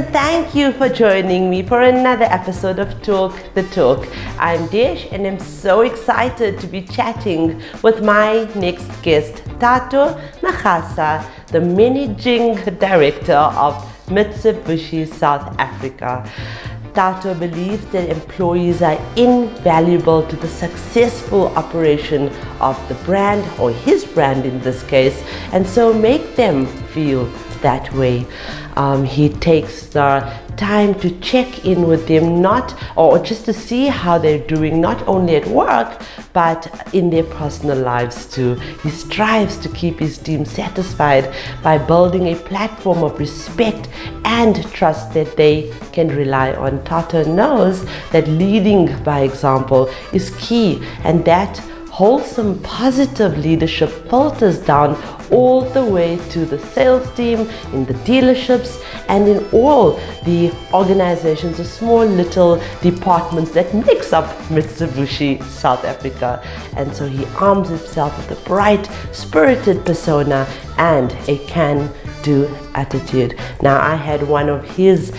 and thank you for joining me for another episode of Talk the Torque. I'm Desh and I'm so excited to be chatting with my next guest, Thato Magasa, the Managing Director of Mitsubishi South Africa. Tatu believes that employees are invaluable to the successful operation of the brand, or his brand in this case, and so make them feel that way. He takes the time to check in with them, or just to see how they're doing, not only at work but in their personal lives too. He strives to keep his team satisfied by building a platform of respect and trust that they can rely on. Tatu knows that leading by example is key, and that wholesome positive leadership filters down all the way to the sales team, in the dealerships, and in all the organizations, the small little departments that makes up Mitsubishi South Africa. And so he arms himself with a bright, spirited persona and a can-do attitude. Now, I had one of his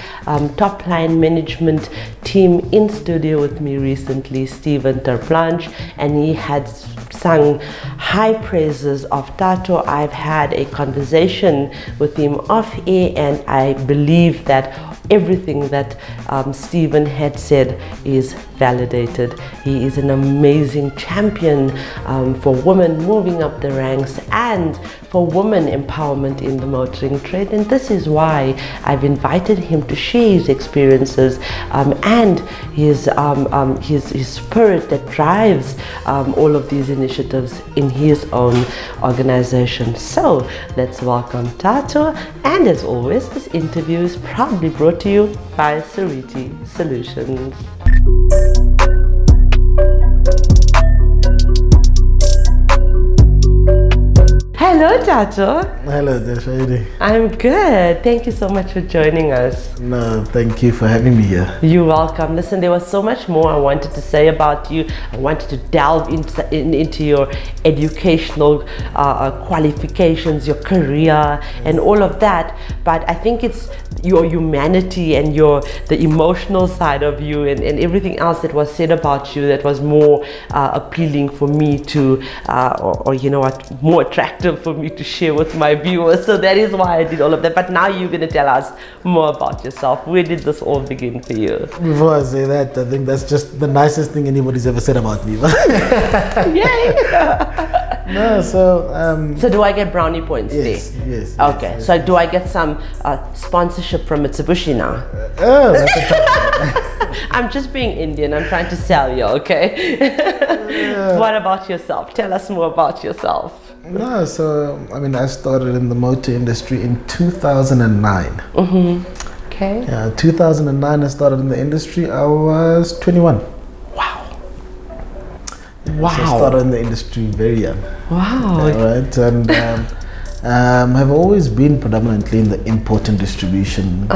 top line management team in studio with me recently, Stephen Terplanche, and he had sung high praises of Tatu. I've had a conversation with him off air, and I believe that everything that Stephen had said is validated. He is an amazing champion for women moving up the ranks and for women empowerment in the motoring trade, and this is why I've invited him to share his experiences and his spirit that drives all of these initiatives in his own organization. So let's welcome Tatu, and as always, this interview is proudly brought to you by Sariti Solutions. Hello, Tatu. Hello, Desh. How are you doing? I'm good. Thank you so much for joining us. No, thank you for having me here. You're welcome. Listen, there was so much more I wanted to say about you. I wanted to delve into your educational qualifications, your career, and all of that. But I think it's your humanity and the emotional side of you and everything else that was said about you that was more appealing for me to, or you know what, more attractive for me to share with my viewers. So that is why I did all of that. But now you're going to tell us more about yourself. Where did this all begin for you? Before I say that, I think that's just the nicest thing anybody's ever said about me. Yay! No, so do I get brownie points yes, there? Yes. Okay, yes. so do I get some sponsorship from Mitsubishi now? Oh, that's a I'm just being Indian. I'm trying to sell you, okay? What about yourself? Tell us more about yourself. No, so I started in the motor industry in 2009. Mm-hmm. Okay. Yeah, 2009 I started in the industry. I was 21. Wow. So I started in the industry very young. Wow. Right, and have always been predominantly in the import and distribution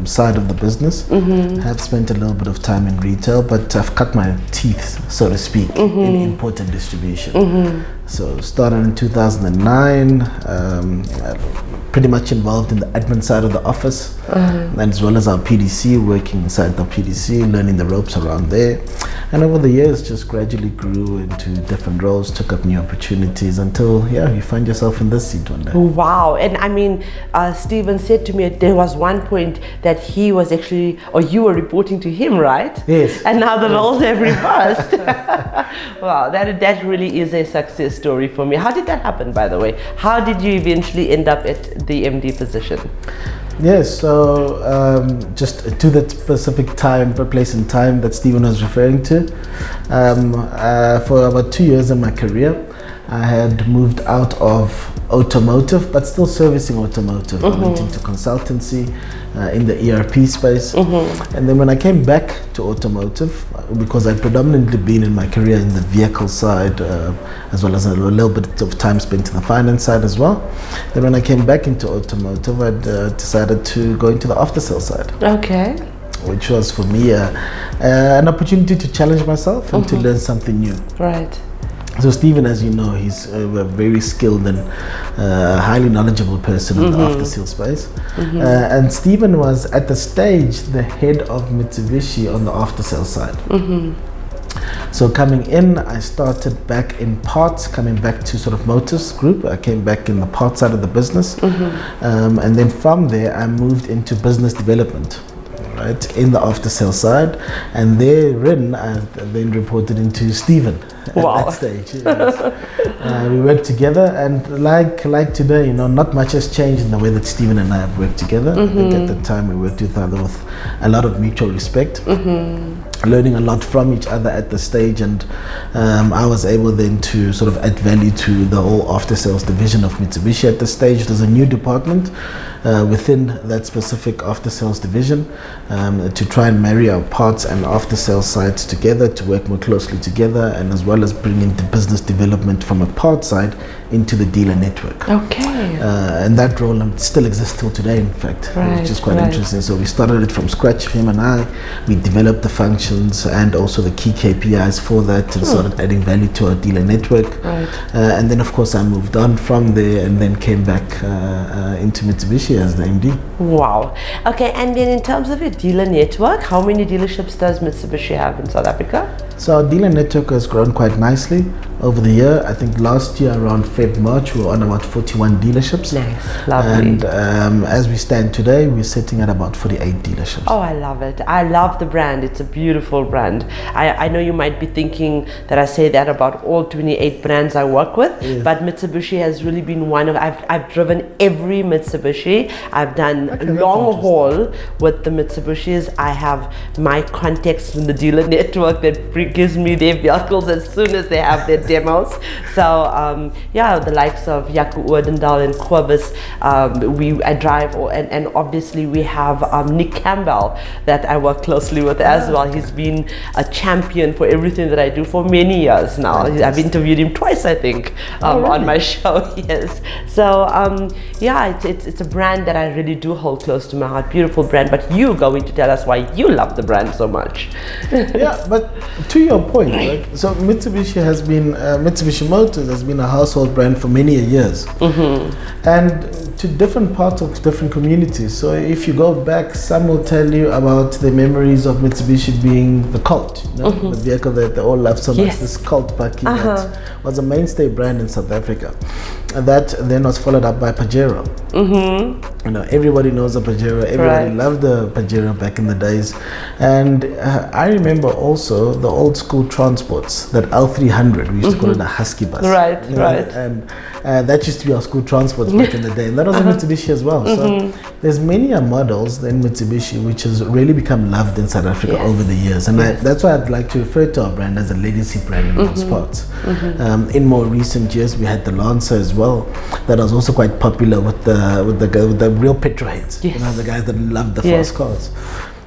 side of the business. Mm-hmm. Have spent a little bit of time in retail, but I've cut my teeth, so to speak, in import and distribution. Mm-hmm. So started in 2009, pretty much involved in the admin side of the office, as well as our PDC, working inside the PDC, learning the ropes around there. And over the years, just gradually grew into different roles, took up new opportunities until, you find yourself in this seat one day. Wow. And Stephen said to me there was one point that he was actually, or you were reporting to him, right? Yes. And now the roles have reversed. Wow, that really is a success story for me. How did that happen, by the way? How did you eventually end up at the MD position? Yes, so just to that specific place and time that Stephen was referring to, for about 2 years in my career, I had moved out of automotive, but still servicing automotive. I went into consultancy in the ERP space. And then when I came back to automotive, because I'd predominantly been in my career in the vehicle side, as well as a little bit of time spent in the finance side as well. Then when I came back into automotive, I'd decided to go into the after sales side. Okay. Which was for me an opportunity to challenge myself and to learn something new. Right. So Stephen, as you know, he's a very skilled and highly knowledgeable person in the after sales space. And Stephen was at the stage the head of Mitsubishi on the after sales side. So coming in, I started back in parts, coming back to sort of Motors Group. I came back in the parts side of the business. And then from there, I moved into business development. Right, in the after sales side, and therein I then reported into Stephen at that stage. Yes. We worked together, and like today, you know, not much has changed in the way that Stephen and I have worked together. I think at the time we worked with a lot of mutual respect, learning a lot from each other at the stage, and I was able then to sort of add value to the whole after sales division of Mitsubishi at the stage. There's a new department within that specific after sales division to try and marry our parts and after sales sides together, to work more closely together, and as well as bringing the business development from a part side into the dealer network. Okay. And that role still exists till today, in fact, which is quite interesting. So we started it from scratch, him and I. We developed the functions and also the key KPIs for that, and started adding value to our dealer network. And then of course I moved on from there and then came back into Mitsubishi as the MD. Wow. Okay, and then in terms of your dealer network, how many dealerships does Mitsubishi have in South Africa? So our dealer network has grown quite nicely over the year. I think last year around March, we were on about 41 dealerships. Nice, lovely. And as we stand today, we're sitting at about 48 dealerships. Oh, I love it. I love the brand. It's a beautiful brand. I know you might be thinking that I say that about all 28 brands I work with, but Mitsubishi has really been one of, I've driven every Mitsubishi. I've done long haul with the Mitsubishis. I have my contacts in the dealer network that gives me their vehicles as soon as they have their demos. So yeah, the likes of Yaku Odendaal and Quibus, I drive, and obviously we have Nick Campbell that I work closely with as well. He's been a champion for everything that I do for many years now. I've interviewed him twice, I think, on my show. Yes. So yeah, it's a brand that I really do hold close to my heart. Beautiful brand. But you going to tell us why you love the brand so much? Yeah, but to your point, right? So Mitsubishi has been Mitsubishi Motors has been a household brand for many years, and to different parts of different communities. So if you go back, some will tell you about the memories of Mitsubishi being the Colt, you know, the vehicle that they all love so much. This Colt Bucky that was a mainstay brand in South Africa, and that then was followed up by Pajero. You know, everybody knows the Pajero. Everybody loved the Pajero back in the days, and I remember also the old school transports, that L300. We used to call it a Husky bus. And that used to be our school transports back in the day, and that was a Mitsubishi as well. So there's many models in Mitsubishi which has really become loved in South Africa over the years, and that's why I'd like to refer to our brand as a legacy brand in most parts. In more recent years, we had the Lancer as well, that was also quite popular with the real petrolheads, you know, the guys that love the fast cars,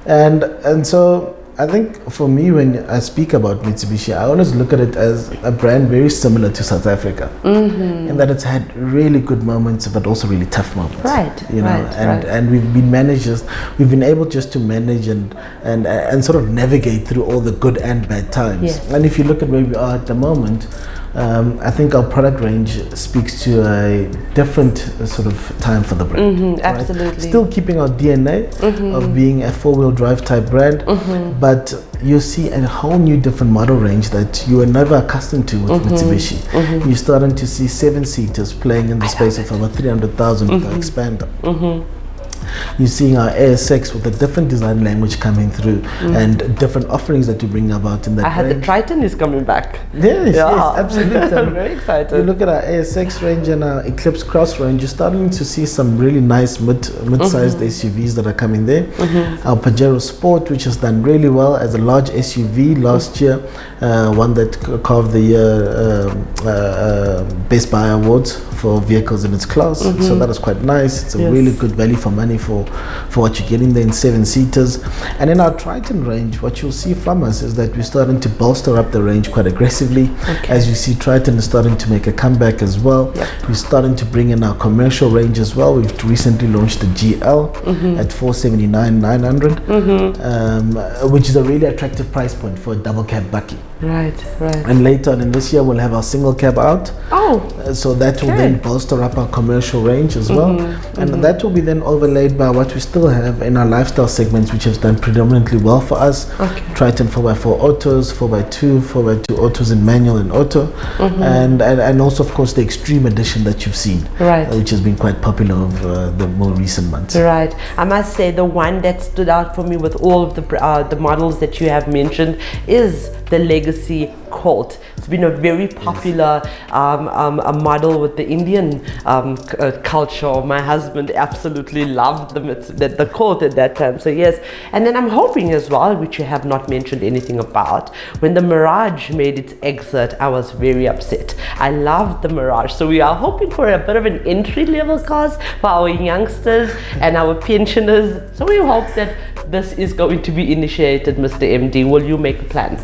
and so I think for me, when I speak about Mitsubishi, I always look at it as a brand very similar to South Africa, in that it's had really good moments, but also really tough moments. You know, and we've been able just to manage and sort of navigate through all the good and bad times. And if you look at where we are at the moment, I think our product range speaks to a different sort of time for the brand. Absolutely. Still keeping our DNA of being a four-wheel drive type brand, but you see a whole new different model range that you were never accustomed to with Mitsubishi. You're starting to see 7-seaters playing in the space of over 300,000 with our expander. You're seeing our ASX with a different design language coming through, and different offerings that you bring about in that I heard the Triton is coming back. Yes, absolutely. I'm very excited. You look at our ASX range and our Eclipse Cross range, you're starting to see some really nice mid-sized SUVs that are coming there. Our Pajero Sport, which has done really well as a large SUV last year, one that carved the Best Buy awards for vehicles in its class. So that is quite nice. It's a really good value for money money for what you're getting there in 7-seaters. And in our Triton range, what you'll see from us is that we're starting to bolster up the range quite aggressively. As you see, Triton is starting to make a comeback as well. We're starting to bring in our commercial range as well. We've recently launched the GL at 479,900, which is a really attractive price point for a double cab bakkie. Right. And later on in this year, we'll have our single cab out. So that will then bolster up our commercial range as well. And that will be then overlaid by what we still have in our lifestyle segments, which has done predominantly well for us. Triton 4x4 autos, 4x2, 4x2 autos in manual and auto. And also, of course, the Extreme Edition that you've seen, which has been quite popular over the more recent months. Right. I must say the one that stood out for me with all of the models that you have mentioned is the Legacy Colt. It's been a very popular a model with the Indian culture. My husband absolutely loved the Colt at that time. So yes, and then I'm hoping as well, which you have not mentioned anything about, when the Mirage made its exit, I was very upset. I loved the Mirage. So we are hoping for a bit of an entry-level cars for our youngsters and our pensioners. So we hope that this is going to be initiated, Mr. MD. Will you make a plan?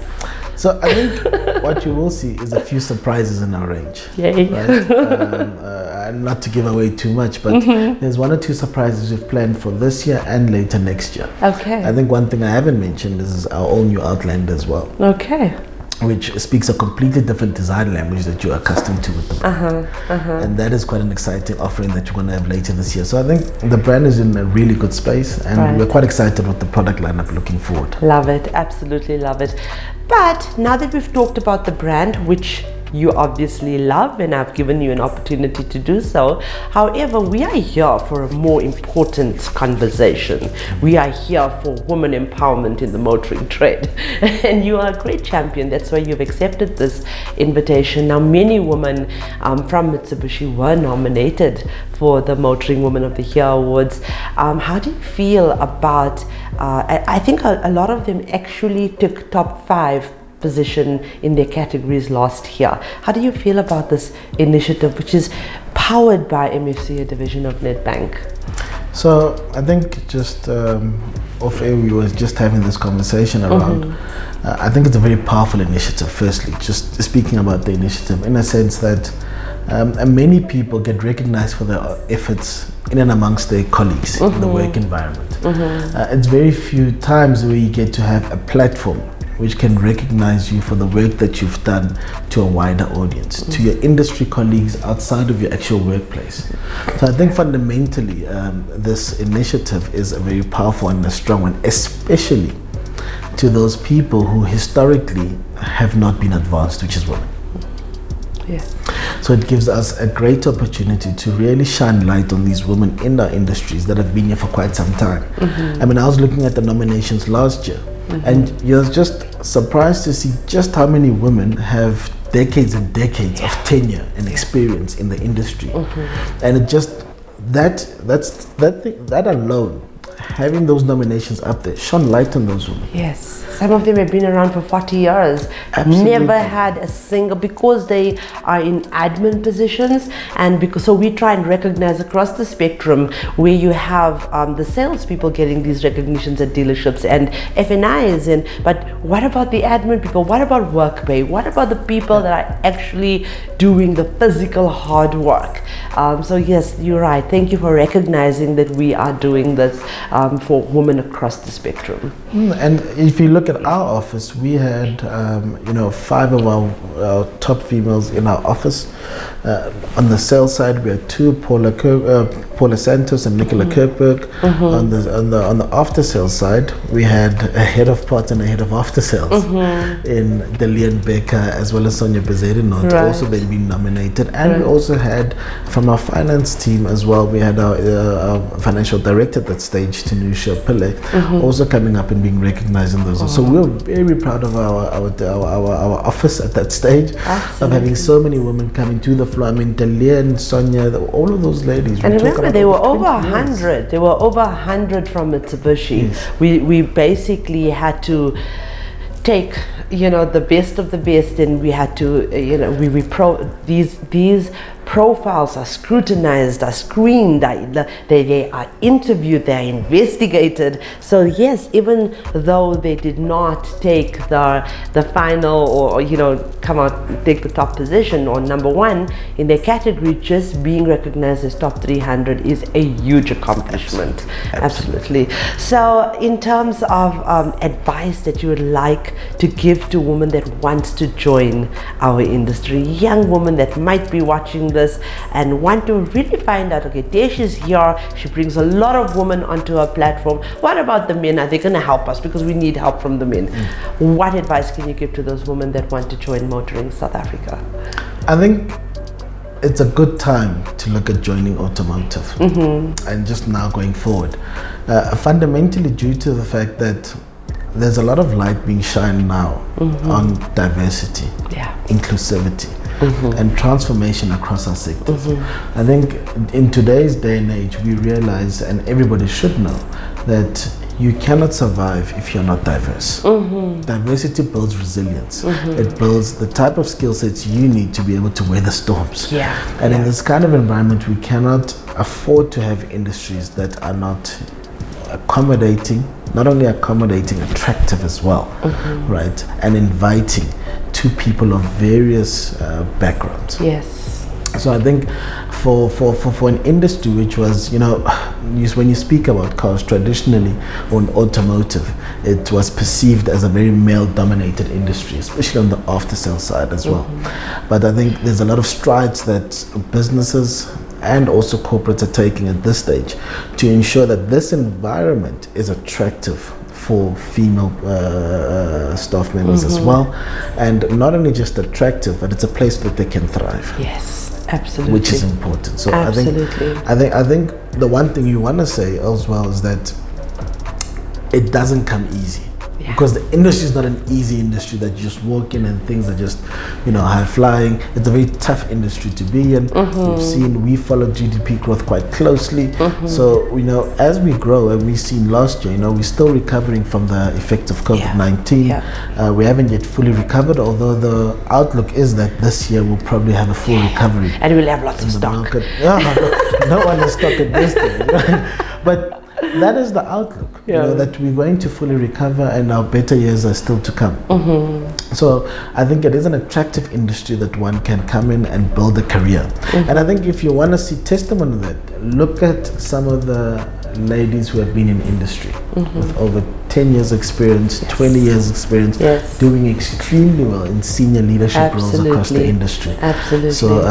So I think what you will see is a few surprises in our range. Yay. Right? Not to give away too much, but there's 1 or 2 surprises we've planned for this year and later next year. Okay. I think one thing I haven't mentioned is our all-new Outlander as well. Okay. Which speaks a completely different design language that you're accustomed to with the brand. And that is quite an exciting offering that you're going to have later this year. So I think the brand is in a really good space, and we're quite excited with the product lineup looking forward. Love it, absolutely love it. But now that we've talked about the brand, which you obviously love, and I've given you an opportunity to do so. However, we are here for a more important conversation. We are here for women empowerment in the motoring trade. And you are a great champion. That's why you've accepted this invitation. Now, many women from Mitsubishi were nominated for the Motoring Woman of the Year Awards. How do you feel about, I think a lot of them actually took top 5 position in their categories last year. How do you feel about this initiative, which is powered by MFC, a division of Nedbank? So I think just off air we were just having this conversation around I think it's a very powerful initiative. Firstly, just speaking about the initiative in a sense that many people get recognized for their efforts in and amongst their colleagues in the work environment. It's very few times where you get to have a platform which can recognize you for the work that you've done to a wider audience, to your industry colleagues outside of your actual workplace. So I think fundamentally this initiative is a very powerful and a strong one, especially to those people who historically have not been advanced, which is women. So it gives us a great opportunity to really shine light on these women in our industries that have been here for quite some time. I mean, I was looking at the nominations last year, and you're just surprised to see just how many women have decades and decades of tenure and experience in the industry. And it just that alone, having those nominations up there, shone light on those women. Yes, some of them have been around for 40 years. Absolutely. Never had a single, because they are in admin positions, and because so we try and recognize across the spectrum where you have the salespeople getting these recognitions at dealerships and FNIs, and but what about the admin people? What about workpay? What about the people that are actually doing the physical hard work? So yes, you're right. Thank you for recognizing that we are doing this for women across the spectrum. And if you look at our office, we had 5 of our top females in our office. On the sales side, we had 2, Paula Santos and Nicola Kirkberg. On the after sales side, we had a head of parts and a head of after sales in Delian Becker as well as Sonia Bezerino, also they've been nominated. And we also had from our finance team as well, we had our financial director at that stage, Tanusha Pillay, also coming up and being recognized in those. So we're very proud of our office at that stage. Of having so many women coming to the floor. I mean, Delian, Sonia, all of those ladies. And remember, they were over 100. They were over 100 from Mitsubishi. We basically had to take the best of the best, and we had to these profiles are scrutinized, are screened, they are interviewed, they are investigated. So yes, even though they did not take the final or come out, take the top position or number one in their category, just being recognized as top 300 is a huge accomplishment. Absolutely. So in terms of advice that you would like to give to women that want to join our industry, young women that might be watching this and want to really find out, okay, Desh is here, she brings a lot of women onto her platform. What about the men? Are they going to help us? Because we need help from the men. What advice can you give to those women that want to join motoring South Africa? I think it's a good time to look at joining automotive and just now going forward. Fundamentally due to the fact that there's a lot of light being shined now on diversity, inclusivity, and transformation across our sectors. I think in today's day and age, we realize, and everybody should know, that you cannot survive if you're not diverse. Diversity builds resilience. It builds the type of skill sets you need to be able to weather storms. And in this kind of environment, we cannot afford to have industries that are not accommodating, not only accommodating, attractive as well, right? And inviting to people of various backgrounds. So I think for an industry which was, when you speak about cars traditionally on automotive, it was perceived as a very male-dominated industry, especially on the after-sale side as well. But I think there's a lot of strides that businesses and also corporates are taking at this stage to ensure that this environment is attractive for female staff members as well, and not only just attractive, but it's a place that they can thrive. Absolutely. Which is important. So I think the one thing you want to say as well is that it doesn't come easy. Because the industry is not an easy industry that you just walk in and things are just, high flying. It's a very tough industry to be in. We follow GDP growth quite closely. So, as we grow, and we've seen last year, we're still recovering from the effects of COVID-19. We haven't yet fully recovered, although the outlook is that this year we'll probably have a full recovery. And we'll have lots of stock. No one has stock at this stage, right? But that is the outlook, that we're going to fully recover and our better years are still to come. So I think it is an attractive industry that one can come in and build a career. And I think if you want to see testimony of that, look at some of the ladies who have been in industry with over 10 years experience, 20 years experience, doing extremely well in senior leadership roles across the industry. So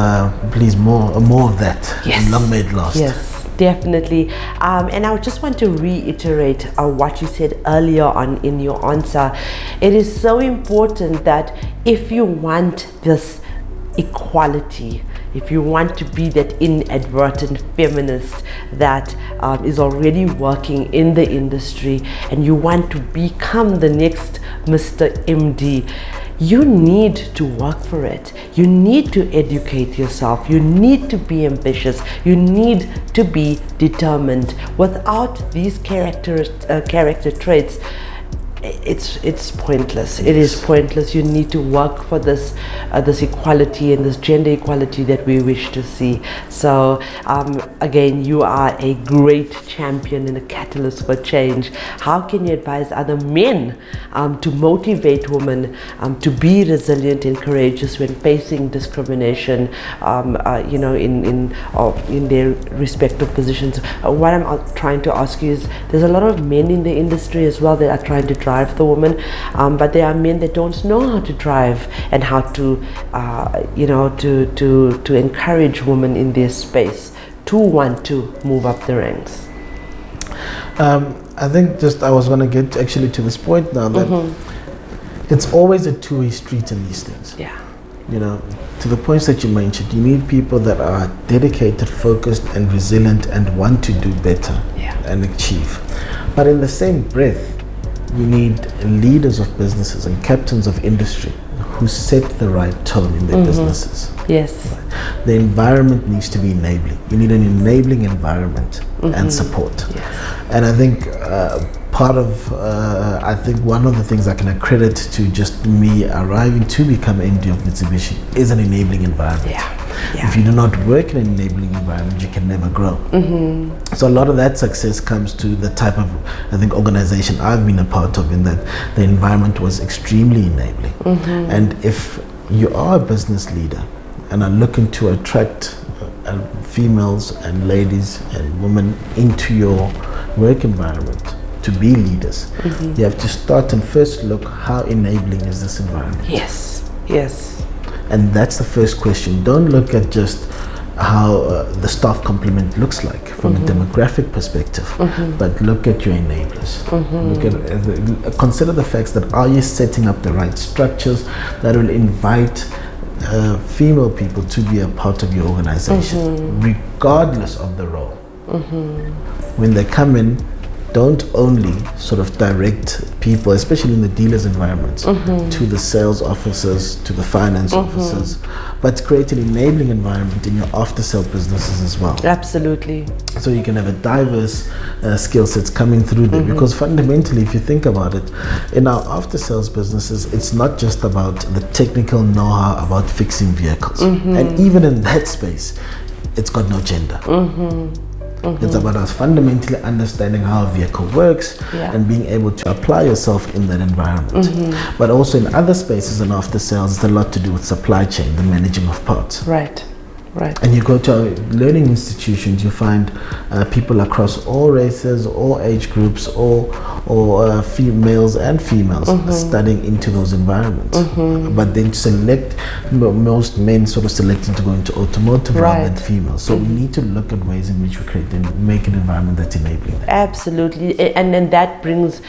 please, more of that. And long may it last. Definitely. And I just want to reiterate what you said earlier on in your answer. It is so important that if you want this equality, if you want to be that inadvertent feminist that is already working in the industry and you want to become the next Mr. MD, you need to work for it. You need to educate yourself. You need to be ambitious. You need to be determined. Without these character traits, it's pointless. It is pointless. You need to work for this equality and this gender equality that we wish to see. So again, you are a great champion and a catalyst for change. How can you advise other men to motivate women to be resilient and courageous when facing discrimination, in their respective positions? What I'm trying to ask you is, there's a lot of men in the industry as well that are trying to drive the woman, but there are men that don't know how to drive and how to to encourage women in their space to want to move up the ranks. I think I was going to get actually to this point now that it's always a two-way street in these things. To the points that you mentioned, you need people that are dedicated, focused and resilient and want to do better and achieve. But in the same breath, you need leaders of businesses and captains of industry who set the right tone in their businesses. The environment needs to be enabling. You need an enabling environment and support. And I think part of, I think one of the things I can accredit to just me arriving to become MD of Mitsubishi is an enabling environment. Yeah. If you do not work in an enabling environment, you can never grow. So a lot of that success comes to the type of, I think, organization I've been a part of, in that the environment was extremely enabling. And if you are a business leader and are looking to attract females and ladies and women into your work environment to be leaders, you have to start and first look, how enabling is this environment? Yes. And that's the first question. Don't look at just how the staff complement looks like from a demographic perspective, but look at your enablers. Look at, consider the facts that, are you setting up the right structures that will invite female people to be a part of your organization, regardless of the role. When they come in, don't only sort of direct people, especially in the dealers' environments, to the sales officers, to the finance officers, but create an enabling environment in your after-sale businesses as well. Absolutely. So you can have a diverse skill sets coming through there, because fundamentally, if you think about it, in our after-sales businesses, it's not just about the technical know-how about fixing vehicles. And even in that space, it's got no gender. It's about us fundamentally understanding how a vehicle works and being able to apply yourself in that environment. But also in other spaces and after sales, it's a lot to do with supply chain, the managing of parts. Right. And you go to learning institutions, you find people across all races, all age groups, or males and females studying into those environments. But then most men sort of selecting to go into automotive rather than females. So we need to look at ways in which we create and make an environment that's enabling that. Absolutely. And then that brings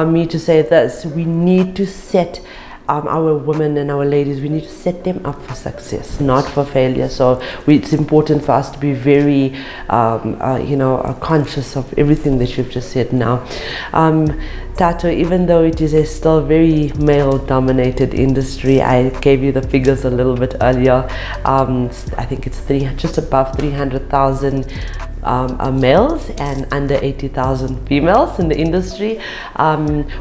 me to say this: we need to set our women and our ladies, we need to set them up for success, not for failure. So it's important for us to be very conscious of everything that you've just said now. Thato, even though it is a still very male-dominated industry, I gave you the figures a little bit earlier. I think it's just above 300,000 males and under 80,000 females in the industry.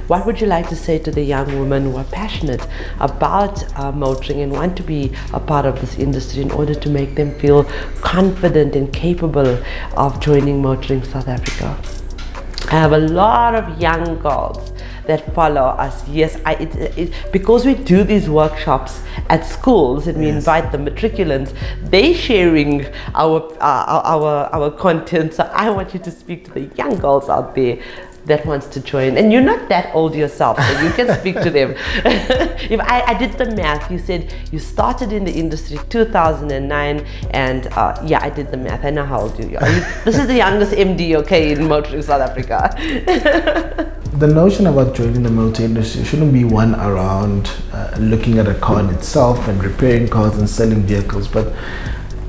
What would you like to say to the young women who are passionate about motoring and want to be a part of this industry, in order to make them feel confident and capable of joining Motoring South Africa? I have a lot of young girls that follow us. Yes, because we do these workshops at schools and we invite the matriculants, they sharing our content. So I want you to speak to the young girls out there that wants to join. And you're not that old yourself, so you can speak to them. If I did the math, you said you started in the industry 2009, and I did the math. I know how old you are. This is the youngest MD, okay, in Motoring South Africa. The notion about joining the motor industry shouldn't be one around looking at a car in itself and repairing cars and selling vehicles, but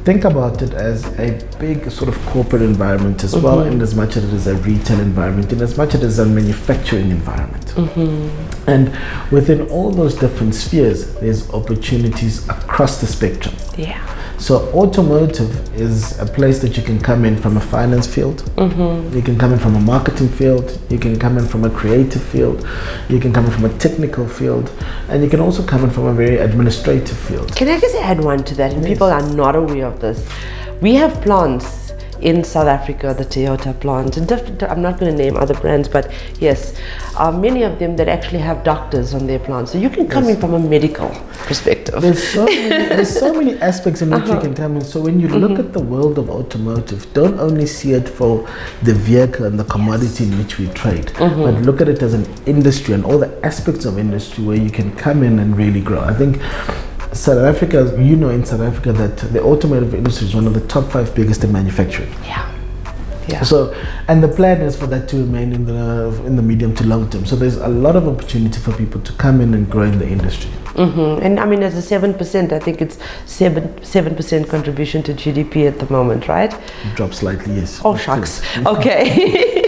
think about it as a big sort of corporate environment as well, in as much as it is a retail environment, in as much as it is a manufacturing environment. And within all those different spheres, there's opportunities across the spectrum. So automotive is a place that you can come in from a finance field, you can come in from a marketing field, you can come in from a creative field, you can come in from a technical field, and you can also come in from a very administrative field. Can I just add one to that? And people are not aware of this. We have plants in South Africa, the Toyota plant, and I'm not going to name other brands, but yes, many of them that actually have doctors on their plants. So you can come in from a medical perspective. There's so many aspects in which you can come in. So when you look at the world of automotive, don't only see it for the vehicle and the commodity in which we trade, but look at it as an industry and all the aspects of industry where you can come in and really grow. I think South Africa, in South Africa that the automotive industry is one of the top 5 biggest in manufacturing. So, and the plan is for that to remain in the medium to long term. So there's a lot of opportunity for people to come in and grow in the industry. And I mean, as a 7%, I think it's 7% contribution to GDP at the moment, right? It dropped slightly, yes. Oh, shucks. Okay.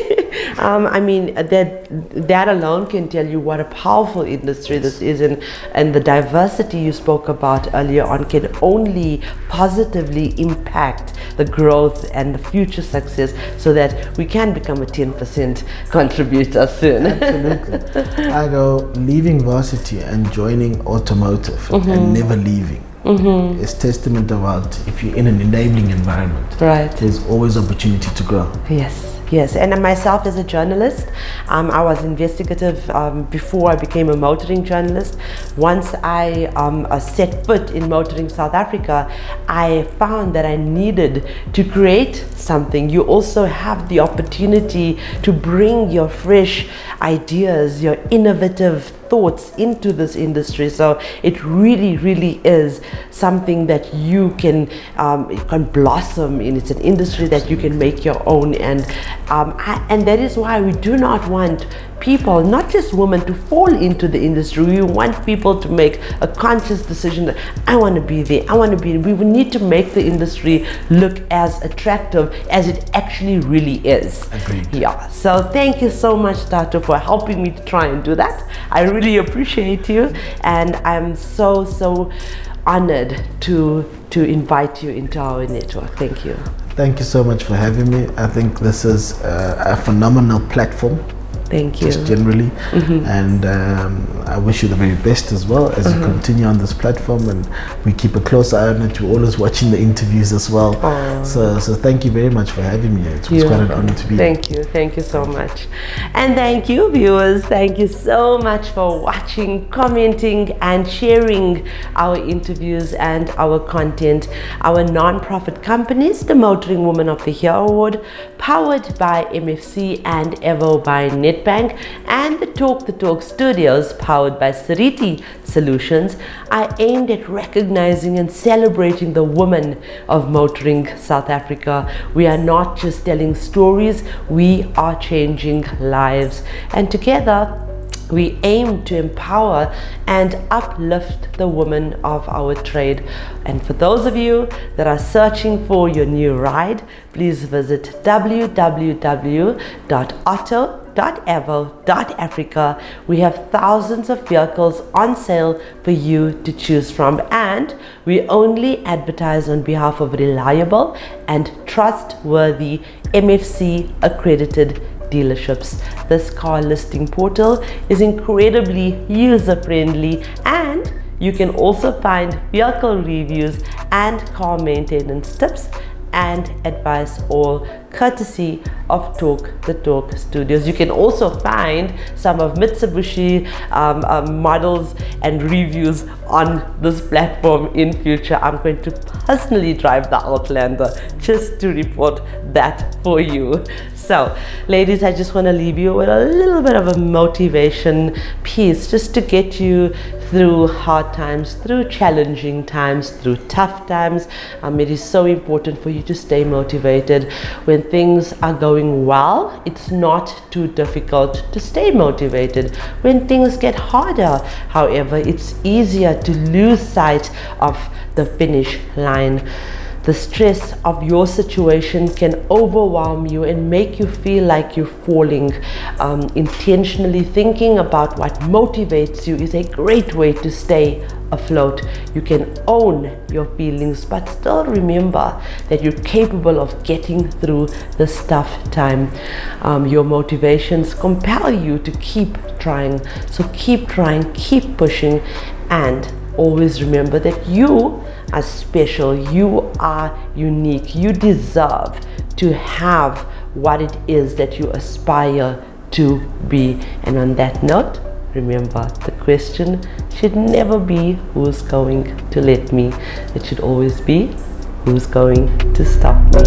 I mean, that alone can tell you what a powerful industry this is, and the diversity you spoke about earlier on can only positively impact the growth and the future success, so that we can become a 10% contributor soon. Absolutely. I go, leaving varsity and joining automotive and never leaving is testament about if you're in an enabling environment, right, there's always opportunity to grow. Yes, and myself as a journalist, I was investigative before I became a motoring journalist. Once I set foot in motoring South Africa, I found that I needed to create something. You also have the opportunity to bring your fresh ideas, your innovative thoughts into this industry. So it really is something that you can blossom in. It's an industry that you can make your own, and that is why we do not want people, not just women, to fall into the industry. We want people to make a conscious decision that I want to be there, I want to be. We need to make the industry look as attractive as it actually really is. Agreed. Yeah. So thank you so much, Thato, for helping me to try and do that. I really appreciate you, and I'm so honored to invite you into our network. Thank you. Thank you so much for having me. I think this is a phenomenal platform. Thank you. Just generally, and I wish you the very best as well as you continue on this platform, and we keep a close eye on it. We're always watching the interviews as well. So thank you very much for having me. It was quite an honor to be here. Thank you so much. And thank you, viewers. Thank you so much for watching, commenting, and sharing our interviews and our content. Our non-profit companies, the Motoring Woman of the Year Award, powered by MFC and Evo by Netbank, and the Talk the Torque Studios, powered by Sariti Solutions, are aimed at recognizing and celebrating the women of motoring South Africa. We are not just telling stories, we are changing lives. And together, we aim to empower and uplift the women of our trade. And for those of you that are searching for your new ride, please visit www.otto.evo.africa. We have thousands of vehicles on sale for you to choose from, and we only advertise on behalf of reliable and trustworthy MFC accredited dealerships. This car listing portal is incredibly user-friendly, and you can also find vehicle reviews and car maintenance tips and advice, all courtesy of Talk the Torque Studios. You can also find some of Mitsubishi models and reviews on this platform in future. I'm going to personally drive the Outlander just to report that for you. So, ladies, I just want to leave you with a little bit of a motivation piece just to get you through hard times, through challenging times, through tough times. It is so important for you to stay motivated. When things are going well, it's not too difficult to stay motivated. When things get harder, however, it's easier to lose sight of the finish line. The stress of your situation can overwhelm you and make you feel like you're falling. Intentionally thinking about what motivates you is a great way to stay afloat. You can own your feelings, but still remember that you're capable of getting through this tough time. Your motivations compel you to keep trying. So keep trying, keep pushing, and always remember that you are special, you are unique, you deserve to have what it is that you aspire to be. And on that note, remember, the question should never be who's going to let me. It should always be who's going to stop me.